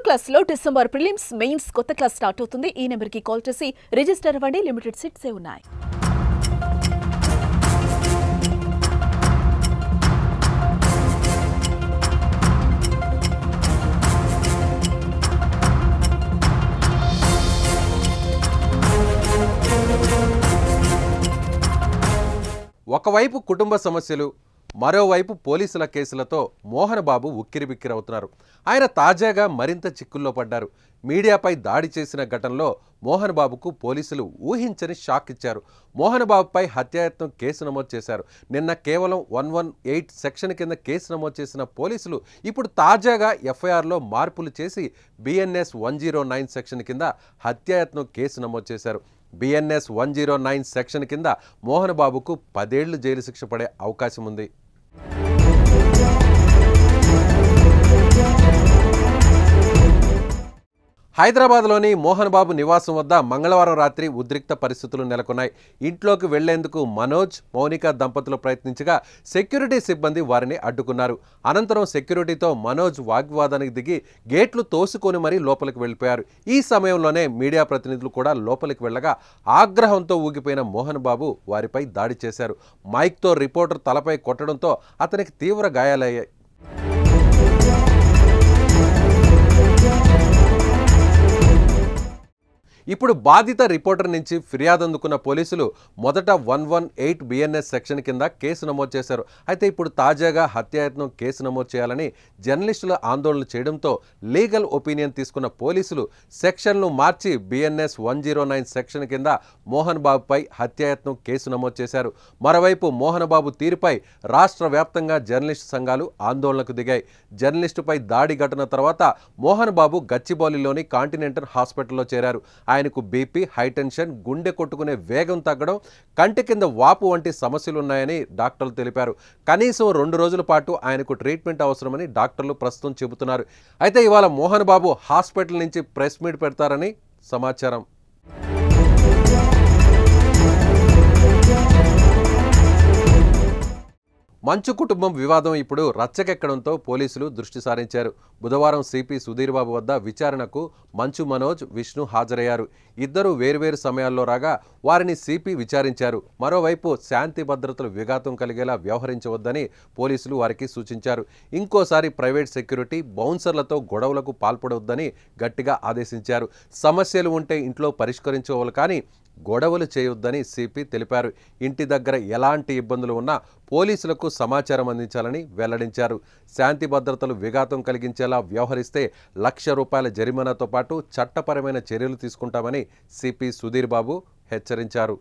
Class లో December prelims mains కొత్త class start అవుతుంది. ఈ నెంబర్ కి కాల్ చేసి రిజిస్టర్ అవ్వండి. లిమిటెడ్ సీట్స్ ఉన్నాయి. ఒకవైపు కుటుంబ సమస్యలు, మరోవైపు పోలీసుల కేసులతో మోహన్ బాబు ఉక్కిరిబిక్కిరవుతున్నారు. ఆయన తాజాగా మరింత చిక్కుల్లో పడ్డారు. మీడియాపై దాడి చేసిన ఘటనలో మోహన్ బాబుకు పోలీసులు ఊహించని షాక్ ఇచ్చారు. మోహన్ బాబుపై హత్యాయత్నం కేసు నమోదు చేశారు. నిన్న కేవలం 118 సెక్షన్ కింద కేసు నమోదు చేసిన పోలీసులు ఇప్పుడు తాజాగా ఎఫ్ఐఆర్లో మార్పులు చేసి BNS 109 సెక్షన్ కింద హత్యాయత్నం కేసు నమోదు చేశారు. BNS 109 సెక్షన్ కింద మోహన్ బాబుకు 10 ఏళ్లు జైలు శిక్ష పడే అవకాశం ఉంది. హైదరాబాద్లోని మోహన్ బాబు నివాసం వద్ద మంగళవారం రాత్రి ఉద్రిక్త పరిస్థితులు నెలకొన్నాయి. ఇంట్లోకి వెళ్లేందుకు మనోజ్, మౌనిక దంపతులు ప్రయత్నించగా సెక్యూరిటీ సిబ్బంది వారిని అడ్డుకున్నారు. అనంతరం సెక్యూరిటీతో మనోజ్ వాగ్వాదానికి దిగి గేట్లు తోసుకొని మరీ లోపలికి వెళ్ళిపోయారు. ఈ సమయంలోనే మీడియా ప్రతినిధులు కూడా లోపలికి వెళ్ళగా ఆగ్రహంతో ఊగిపోయిన మోహన్ బాబు వారిపై దాడి చేశారు. మైక్తో రిపోర్టర్ తలపై కొట్టడంతో అతనికి తీవ్ర గాయాలయ్యాయి. ఇప్పుడు బాధిత రిపోర్టర్ నుంచి ఫిర్యాదు అందుకున్న పోలీసులు మొదట 118 BNS సెక్షన్ కింద కేసు నమోదు చేశారు. అయితే ఇప్పుడు తాజాగా హత్యాయత్నం కేసు నమోదు చేయాలని జర్నలిస్టులు ఆందోళన చేయడంతో లీగల్ ఒపీనియన్ తీసుకున్న పోలీసులు సెక్షన్లు మార్చి BNS 109 సెక్షన్ కింద మోహన్ బాబుపై హత్యాయత్నం కేసు నమోదు చేశారు. మరోవైపు మోహన్ బాబు తీరుపై రాష్ట్ర వ్యాప్తంగా జర్నలిస్టు సంఘాలు ఆందోళనకు దిగాయి. జర్నలిస్టుపై దాడి ఘటన తర్వాత మోహన్ బాబు గచ్చిబౌలిలోని కాంటినెంటల్ హాస్పిటల్లో చేరారు. ఆయనకు బీపీ, హైటెన్షన్, గుండె కొట్టుకునే వేగం తగ్గడం, కంటి కింద వాపు వంటి సమస్యలున్నాయని డాక్టర్లు తెలిపారు. కనీసం 2 రోజుల పాటు ఆయనకు ట్రీట్మెంట్ అవసరమని డాక్టర్లు ప్రస్తుతం చెబుతున్నారు. అయితే ఇవాళ మోహన్ బాబు హాస్పిటల్ నుంచి ప్రెస్ మీట్ పెడతారని సమాచారం. మంచు కుటుంబం వివాదం ఇప్పుడు రచ్చకెక్కడంతో పోలీసులు దృష్టి సారించారు. బుధవారం సిపి సుధీర్ బాబు వద్ద విచారణకు మంచు మనోజ్, విష్ణు హాజరయ్యారు. ఇద్దరు వేర్వేరు సమయాల్లో రాగా వారిని సిపి విచారించారు. మరోవైపు శాంతి భద్రతలు విఘాతం కలిగేలా వ్యవహరించవద్దని పోలీసులు వారికి సూచించారు. ఇంకోసారి ప్రైవేట్ సెక్యూరిటీ, బౌన్సర్లతో గొడవలకు పాల్పడవద్దని గట్టిగా ఆదేశించారు. సమస్యలు ఉంటే ఇంట్లో పరిష్కరించుకోవాలి, కానీ గొడవలు చేయొద్దని సిపి తెలిపారు. ఇంటి దగ్గర ఎలాంటి ఇబ్బందులు ఉన్నా పోలీసులకు సమాచారం అందించాలని వెల్లడించారు. శాంతి భద్రతలు విఘాతం కలిగించేలా వ్యవహరిస్తే ₹1,00,000 జరిమానాతో పాటు చట్టపరమైన చర్యలు తీసుకుంటామని సిపి సుధీర్ బాబు హెచ్చరించారు.